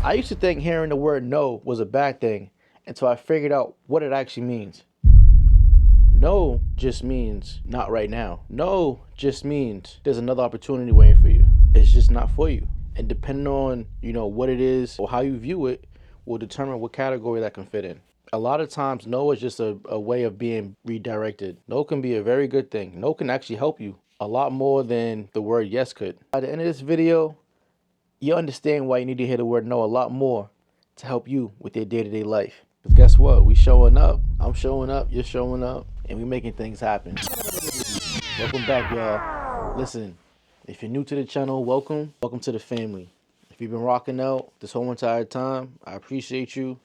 I used to think hearing the word no was a bad thing until I figured out what it actually means. No just means not right now. No just means there's another opportunity waiting for you. It's just not for you. And depending on, what it is or how you view it will determine what category that can fit in. A lot of times no is just a way of being redirected. No can be a very good thing. No can actually help you a lot more than the word yes could. By the end of this video, you understand why you need to hear the word no a lot more to help you with your day-to-day life. Because guess what? We showing up. I'm showing up. You're showing up. And we making things happen. Welcome back, y'all. Listen, if you're new to the channel, welcome. Welcome to the family. If you've been rocking out this whole entire time, I appreciate you.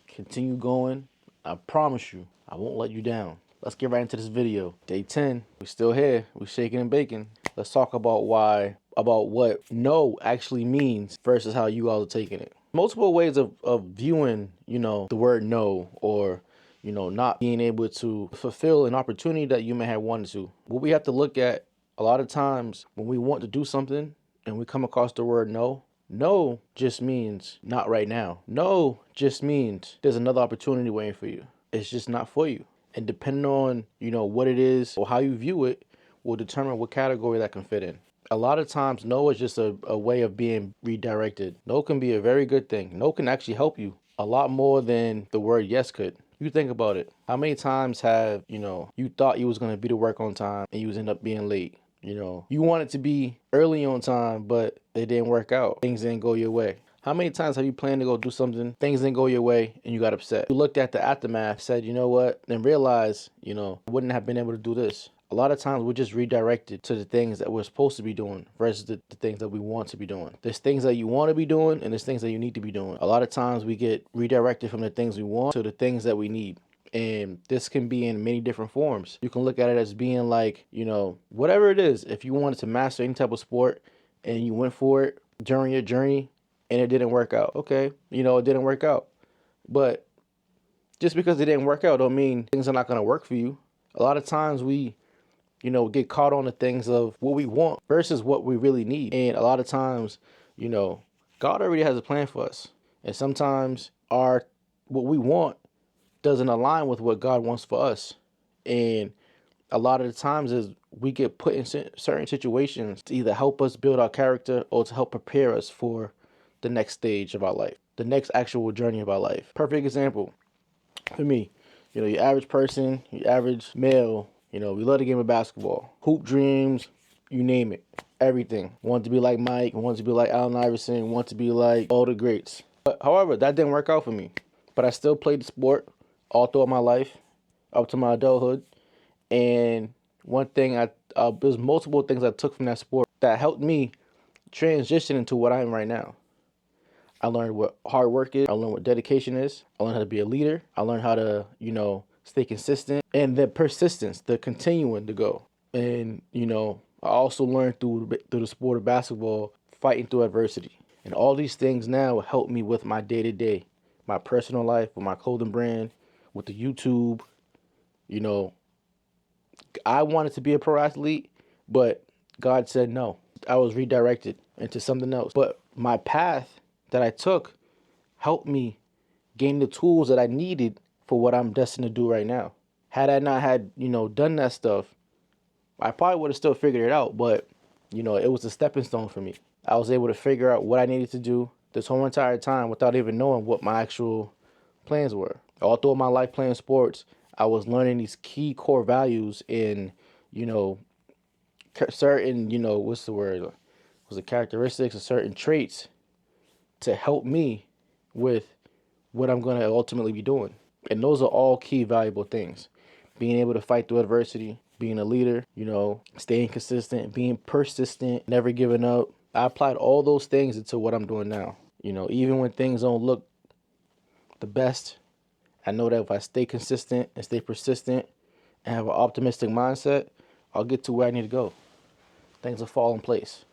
Continue going. I promise you, I won't let you down. Let's get right into this video. Day 10. We're still here. We're shaking and baking. Let's talk about what no actually means versus how you all are taking it. Multiple ways of viewing, the word no, or, not being able to fulfill an opportunity that you may have wanted to. What we have to look at a lot of times when we want to do something and we come across the word no, no just means not right now. No just means there's another opportunity waiting for you. It's just not for you. And depending on, what it is or how you view it will determine what category that can fit in. A lot of times no is just a way of being redirected. No can be a very good thing. No can actually help you a lot more than the word yes could. You think about it. How many times have, you thought you was going to be to work on time and you was end up being late? You wanted to be early on time, but it didn't work out. Things didn't go your way. How many times have you planned to go do something, things didn't go your way, and you got upset? You looked at the aftermath, said, you know what, and realized, I wouldn't have been able to do this. A lot of times we're just redirected to the things that we're supposed to be doing versus the things that we want to be doing. There's things that you want to be doing and there's things that you need to be doing. A lot of times we get redirected from the things we want to the things that we need. And this can be in many different forms. You can look at it as being like, whatever it is. If you wanted to master any type of sport and you went for it during your journey and it didn't work out, okay, it didn't work out. But just because it didn't work out don't mean things are not going to work for you. A lot of times we get caught on the things of what we want versus what we really need. And a lot of times, God already has a plan for us. And sometimes what we want doesn't align with what God wants for us. And a lot of the times is we get put in certain situations to either help us build our character or to help prepare us for the next stage of our life, the next actual journey of our life. Perfect example for me, your average person, your average male, we love the game of basketball, hoop dreams, you name it, everything. Want to be like Mike, want to be like Allen Iverson, want to be like all the greats. But however, that didn't work out for me. But I still played the sport all throughout my life, up to my adulthood. And one thing there's multiple things I took from that sport that helped me transition into what I am right now. I learned what hard work is. I learned what dedication is. I learned how to be a leader. I learned how to, stay consistent, and the persistence, the continuing to go. And, I also learned through the sport of basketball, fighting through adversity. And all these things now help me with my day-to-day, my personal life, with my clothing brand, with the YouTube. I wanted to be a pro athlete, but God said no. I was redirected into something else. But my path that I took helped me gain the tools that I needed for what I'm destined to do right now. Had I not had, done that stuff, I probably would have still figured it out, but, it was a stepping stone for me. I was able to figure out what I needed to do this whole entire time without even knowing what my actual plans were. All through my life playing sports, I was learning these key core values in, certain, what's the word? Was it characteristics or certain traits to help me with what I'm going to ultimately be doing. And those are all key valuable things. Being able to fight through adversity, being a leader, staying consistent, being persistent, never giving up. I applied all those things into what I'm doing now. Even when things don't look the best, I know that if I stay consistent and stay persistent and have an optimistic mindset, I'll get to where I need to go. Things will fall in place.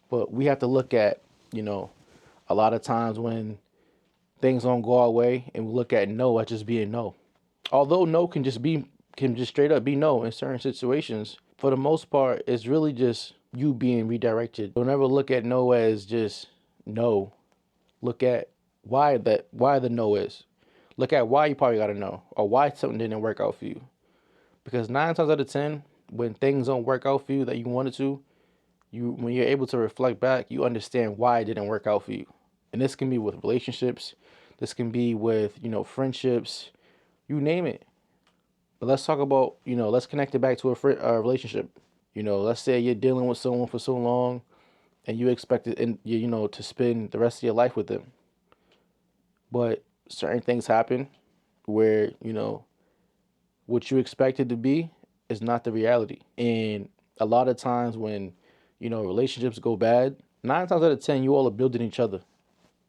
But we have to look at, a lot of times when things don't go our way and we look at no as just being no. Although no can just straight up be no in certain situations, for the most part, it's really just you being redirected. Don't ever look at no as just no. Look at why the no is. Look at why you probably gotta know, or why something didn't work out for you. Because 9 times out of 10, when things don't work out for you that you wanted to, when you're able to reflect back, you understand why it didn't work out for you. And this can be with relationships, this can be with, friendships, you name it. But let's talk about, let's connect it back to a relationship. Let's say you're dealing with someone for so long and you expect it, and to spend the rest of your life with them. But certain things happen where, what you expected to be is not the reality. And a lot of times when, relationships go bad, 9 times out of 10, you all are building each other,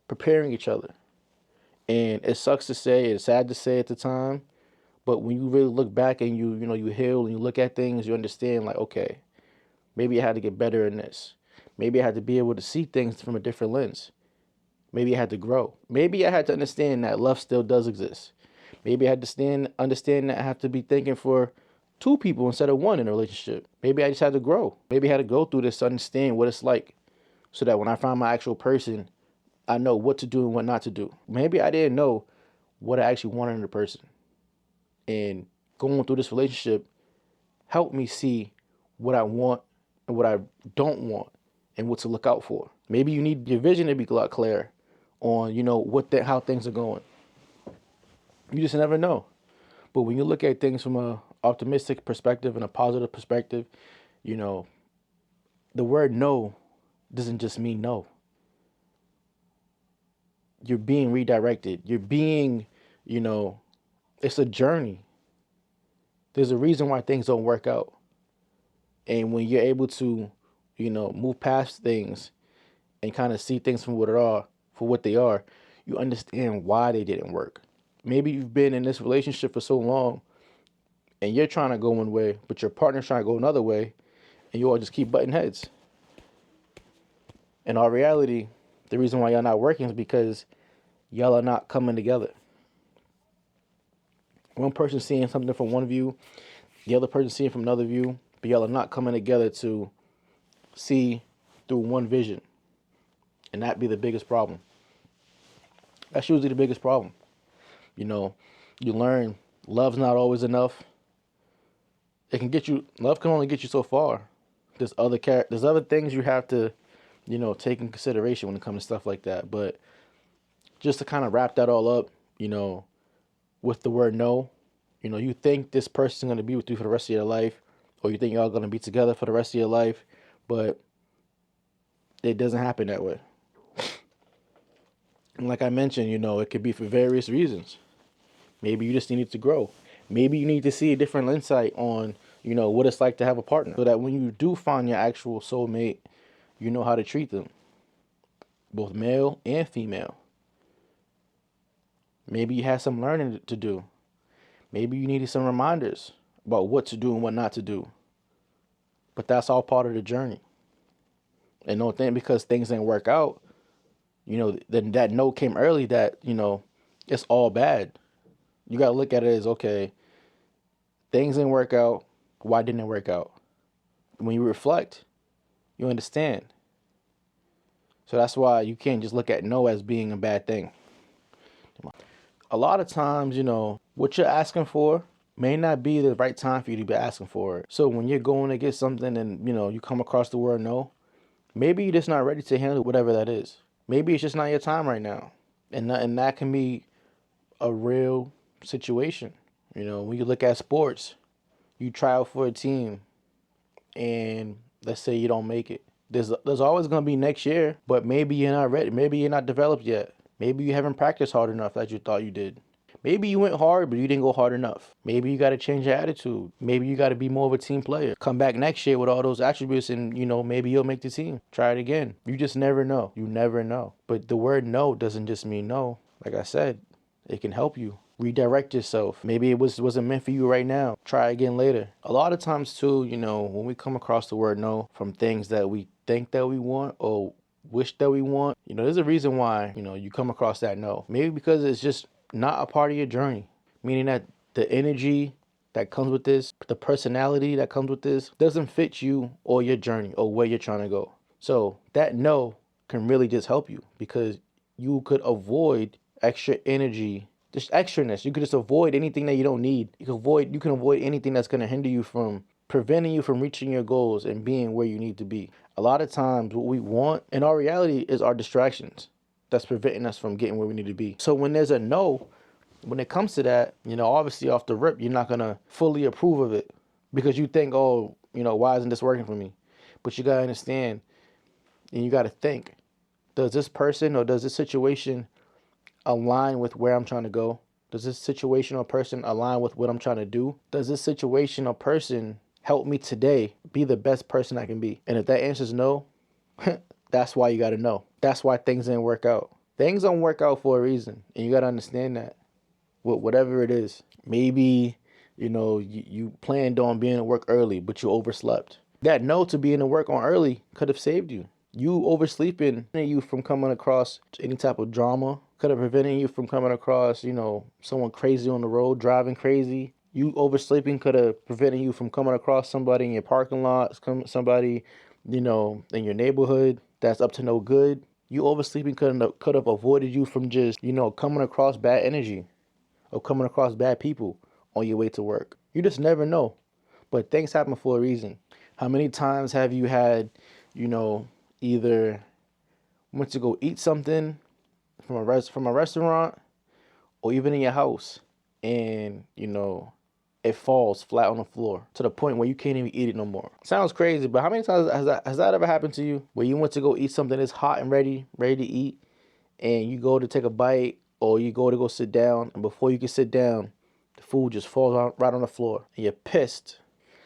preparing each other. And it sucks to say, it's sad to say at the time, but when you really look back and you heal and you look at things, you understand like, okay, maybe I had to get better in this. Maybe I had to be able to see things from a different lens. Maybe I had to grow. Maybe I had to understand that love still does exist. Maybe I had to understand that I have to be thinking for two people instead of one in a relationship. Maybe I just had to grow. Maybe I had to go through this to understand what it's like, so that when I find my actual person, I know what to do and what not to do. Maybe I didn't know what I actually wanted in a person. And going through this relationship helped me see what I want and what I don't want and what to look out for. Maybe you need your vision to be a lot clearer on, how things are going. You just never know. But when you look at things from a optimistic perspective and a positive perspective, the word no doesn't just mean no. You're being redirected. You're being, it's a journey. There's a reason why things don't work out. And when you're able to, move past things and kind of see things for what they are, you understand why they didn't work. Maybe you've been in this relationship for so long and you're trying to go one way, but your partner's trying to go another way, and you all just keep butting heads. In all reality, the reason why y'all not working is because y'all are not coming together. One person seeing something from one view, the other person seeing from another view, but y'all are not coming together to see through one vision. And that be the biggest problem. That's usually the biggest problem. You learn love's not always enough. Love can only get you so far. There's other things you have to, take in consideration when it comes to stuff like that. But just to kind of wrap that all up, with the word no, you think this person's going to be with you for the rest of your life, or you think y'all going to be together for the rest of your life, but it doesn't happen that way. And like I mentioned, it could be for various reasons. Maybe you just need to grow. Maybe you need to see a different insight on, what it's like to have a partner, so that when you do find your actual soulmate, you know how to treat them, both male and female. Maybe you had some learning to do. Maybe you needed some reminders about what to do and what not to do. But that's all part of the journey. And don't think because things didn't work out, then that no came early, that, it's all bad. You got to look at it as, okay, things didn't work out. Why didn't it work out? When you reflect, you understand. So that's why you can't just look at no as being a bad thing. A lot of times, what you're asking for may not be the right time for you to be asking for it. So when you're going to get something and, you come across the word no, maybe you're just not ready to handle whatever that is. Maybe it's just not your time right now. And that can be a real situation. When you look at sports, you try out for a team and let's say you don't make it. There's always going to be next year, but maybe you're not ready. Maybe you're not developed yet. Maybe you haven't practiced hard enough as you thought you did. Maybe you went hard, but you didn't go hard enough. Maybe you got to change your attitude. Maybe you got to be more of a team player. Come back next year with all those attributes and, maybe you'll make the team. Try it again. You just never know. You never know. But the word no doesn't just mean no. Like I said, it can help you. Redirect yourself. Maybe it wasn't meant for you right now. Try again later. A lot of times too, when we come across the word no from things that we think that we want or wish that we want, there's a reason why, you come across that no. Maybe because it's just not a part of your journey. Meaning that the energy that comes with this, the personality that comes with this, doesn't fit you or your journey or where you're trying to go. So that no can really just help you because you could avoid extra energy, just extraness. You could just avoid anything that you don't need. You can avoid anything that's going to hinder you from preventing you from reaching your goals and being where you need to be. A lot of times what we want in our reality is our distractions that's preventing us from getting where we need to be. So when there's a no, when it comes to that, obviously off the rip, you're not going to fully approve of it because you think, oh, why isn't this working for me? But you got to understand and you got to think, does this person or does this situation align with where I'm trying to go? Does this situation or person align with what I'm trying to do? Does this situation or person help me today be the best person I can be? And if that answer is no, that's why you got to know. That's why things didn't work out. Things don't work out for a reason. And you got to understand that. Whatever it is. Maybe, you planned on being at work early, but you overslept. That no to being at work on early could have saved you. You oversleeping you from coming across any type of drama, could have prevented you from coming across, someone crazy on the road, driving crazy. You oversleeping could have prevented you from coming across somebody in your parking lot, somebody, in your neighborhood that's up to no good. You oversleeping could have avoided you from just, coming across bad energy or coming across bad people on your way to work. You just never know. But things happen for a reason. How many times have you had, either went to go eat something from a restaurant or even in your house and, it falls flat on the floor to the point where you can't even eat it no more. Sounds crazy, but how many times has that ever happened to you where you went to go eat something that's hot and ready to eat and you go to take a bite or you go sit down and before you can sit down, the food just falls right on the floor and you're pissed?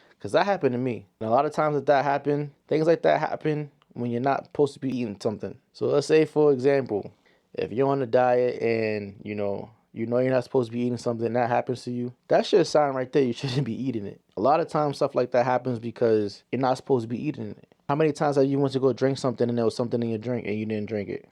Because that happened to me. And a lot of times that happen, things like that happen when you're not supposed to be eating something. So let's say, for example, if you're on a diet and, you're not supposed to be eating something, that happens to you, that should sign right there you shouldn't be eating it. A lot of times stuff like that happens because you're not supposed to be eating it. How many times have you went to go drink something and there was something in your drink and you didn't drink it?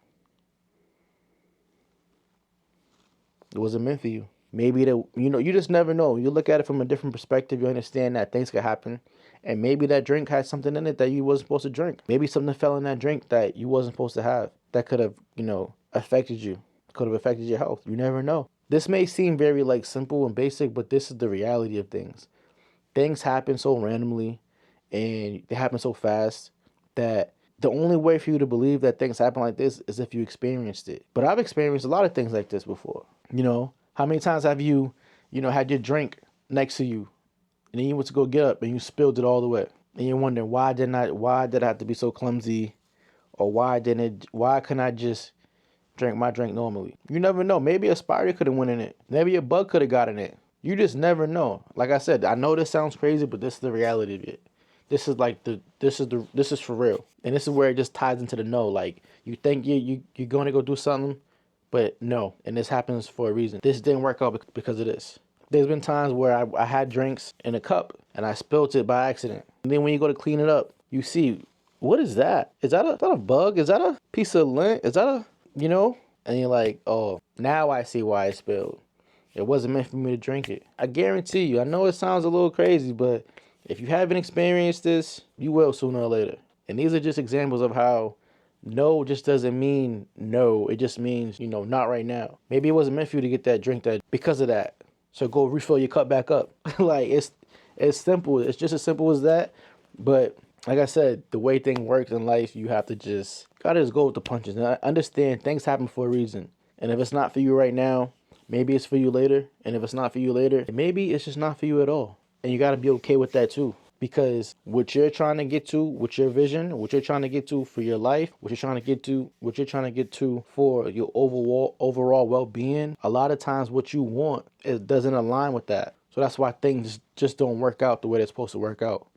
It wasn't meant for you. Maybe you just never know. You look at it from a different perspective. You understand that things could happen. And maybe that drink had something in it that you wasn't supposed to drink. Maybe something fell in that drink that you wasn't supposed to have. That could have, affected you. Could have affected your health. You never know. This may seem very simple and basic, but this is the reality of things. Things happen so randomly and they happen so fast that the only way for you to believe that things happen like this is if you experienced it. But I've experienced a lot of things like this before. How many times have you, had your drink next to you and then you went to go get up and you spilled it all the way? And you're wondering, why did I have to be so clumsy? Or why couldn't I just drink my drink normally? You never know. Maybe a spider could have went in it. Maybe a bug could have got in it. You just never know. Like I said, I know this sounds crazy, but this is the reality of it. This is for real. And this is where it just ties into the no. Like you think you're going to go do something, but no. And this happens for a reason. This didn't work out because of this. There's been times where I had drinks in a cup and I spilled it by accident. And then when you go to clean it up, you see, what is that? Is that a bug? Is that a piece of lint? Is that And you're like, oh, now I see why it spilled. It wasn't meant for me to drink it. I guarantee you, I know it sounds a little crazy, but if you haven't experienced this, you will sooner or later. And these are just examples of how no just doesn't mean no. It just means, not right now. Maybe it wasn't meant for you to get that drink because of that. So go refill your cup back up. It's simple. It's just as simple as that. But like I said, the way things work in life, you have to gotta just go with the punches. And I understand things happen for a reason. And if it's not for you right now, maybe it's for you later. And if it's not for you later, maybe it's just not for you at all. And you gotta be okay with that too. Because what you're trying to get to, with your vision, what you're trying to get to for your life, what you're trying to get to for your overall well-being, a lot of times what you want, it doesn't align with that. So that's why things just don't work out the way they're supposed to work out.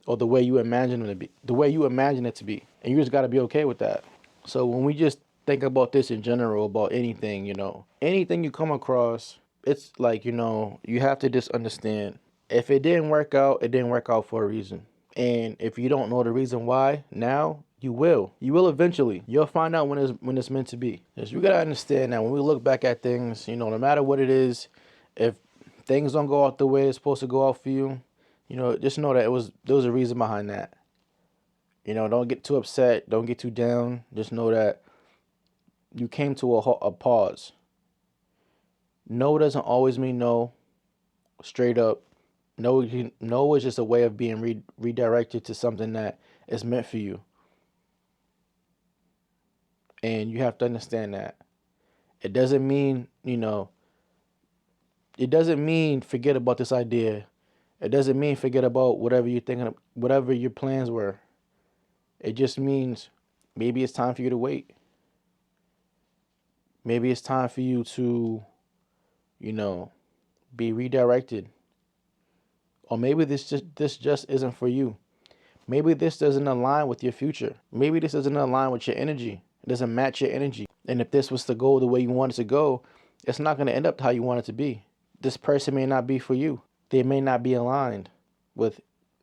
Or the way you imagine them to be. The way you imagine it to be. And you just got to be okay with that. So when we just think about this in general, about anything, anything you come across, it's like, you have to just understand. If it didn't work out, it didn't work out for a reason. And if you don't know the reason why, now you will. You will eventually. You'll find out when it's meant to be. Because you got to understand that when we look back at things, no matter what it is, if things don't go out the way it's supposed to go out for you, just know that there was a reason behind that. Don't get too upset. Don't get too down. Just know that you came to a pause. No doesn't always mean no, straight up. No, no is just a way of being redirected to something that is meant for you. And you have to understand that. It doesn't mean, it doesn't mean forget about this idea. It doesn't mean forget about whatever you're thinking, whatever your plans were. It just means maybe it's time for you to wait. Maybe it's time for you to, be redirected. Or maybe this just isn't for you. Maybe this doesn't align with your future. Maybe this doesn't align with your energy. It doesn't match your energy. And if this was to go the way you want it to go, it's not going to end up how you want it to be. This person may not be for you. They may not be aligned with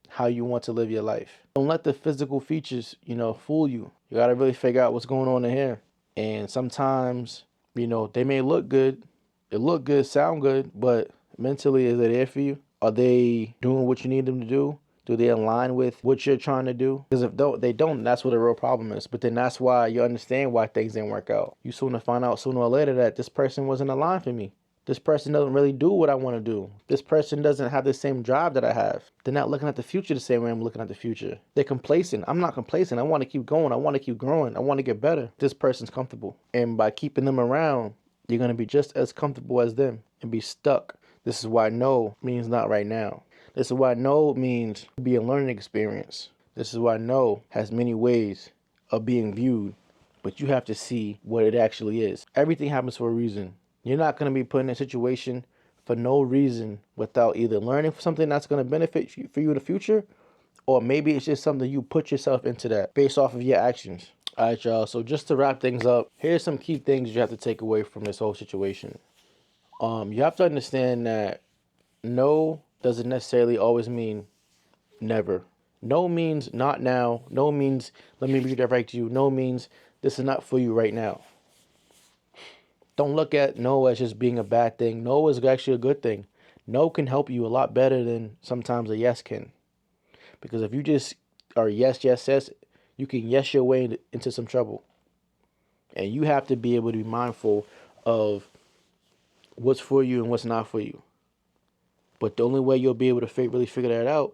how you want to live your life. Don't let the physical features, fool you. You got to really figure out what's going on in here. And sometimes, they may look good. It look good, sound good, but mentally, is it there for you? Are they doing what you need them to do? Do they align with what you're trying to do? Because if they don't, that's what the real problem is. But then that's why you understand why things didn't work out. You soon to find out sooner or later that this person wasn't aligned for me. This person doesn't really do what I want to do. This person doesn't have the same drive that I have. They're not looking at the future the same way I'm looking at the future. They're complacent. I'm not complacent. I want to keep going. I want to keep growing. I want to get better. This person's comfortable. And by keeping them around, you're going to be just as comfortable as them and be stuck. This is why no means not right now. This is why no means be a learning experience. This is why no has many ways of being viewed, but you have to see what it actually is. Everything happens for a reason. You're not going to be put in a situation for no reason without either learning something that's going to benefit you, for you in the future, or maybe it's just something you put yourself into that based off of your actions. All right, y'all. So just to wrap things up, here's some key things you have to take away from this whole situation. You have to understand that no doesn't necessarily always mean never. No means not now. No means let me redirect you. No means this is not for you right now. Don't look at no as just being a bad thing. No is actually a good thing. No can help you a lot better than sometimes a yes can. Because if you just are yes, yes, yes, you can yes your way into some trouble. And you have to be able to be mindful of what's for you and what's not for you. But the only way you'll be able to really figure that out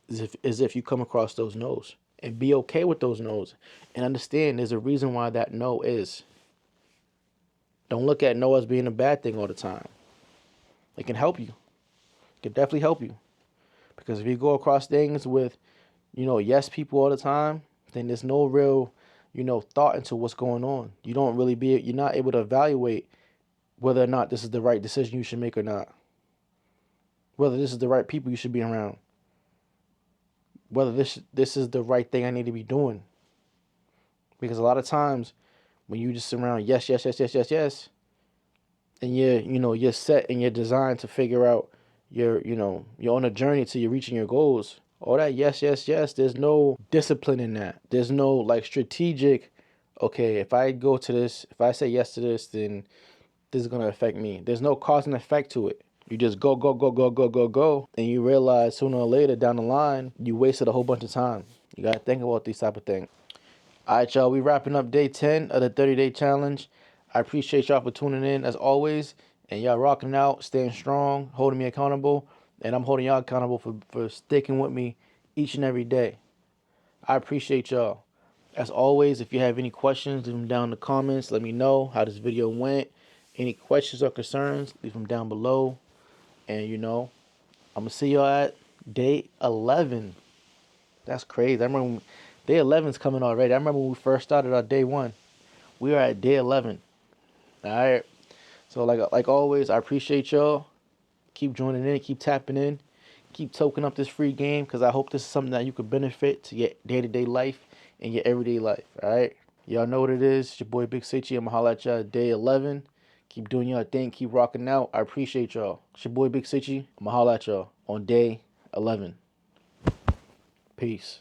is if you come across those no's. And be okay with those no's. And understand there's a reason why that no is. Don't look at no as being a bad thing all the time. It can help you. It can definitely help you. Because if you go across things with, yes people all the time, then there's no real, thought into what's going on. You're not able to evaluate whether or not this is the right decision you should make or not. Whether this is the right people you should be around. Whether this is the right thing I need to be doing. Because a lot of times when you just surround yes, yes, yes, yes, yes, yes, and you're set and you're designed to figure out you're on a journey to you reaching your goals. All that yes, yes, yes, there's no discipline in that. There's no strategic, okay, if I go to this, if I say yes to this, then this is going to affect me. There's no cause and effect to it. You just go, go, go, go, go, go, go. And you realize sooner or later down the line, you wasted a whole bunch of time. You got to think about these type of things. All right, y'all, we wrapping up day 10 of the 30-day challenge. I appreciate y'all for tuning in as always. And y'all rocking out, staying strong, holding me accountable. And I'm holding y'all accountable for sticking with me each and every day. I appreciate y'all. As always, if you have any questions, leave them down in the comments. Let me know how this video went. Any questions or concerns, leave them down below. And, I'm going to see y'all at day 11. That's crazy. I remember day 11 is coming already. I remember when we first started our day 1. We are at day 11. All right. So, like always, I appreciate y'all. Keep joining in. Keep tapping in. Keep toking up this free game because I hope this is something that you could benefit to your day-to-day life and your everyday life. All right. Y'all know what it is. It's your boy Big Sitchy. I'm going to holler at y'all at day 11. Keep doing your thing. Keep rocking out. I appreciate y'all. It's your boy Big Sitchy. I'm going to holler at y'all on day 11. Peace.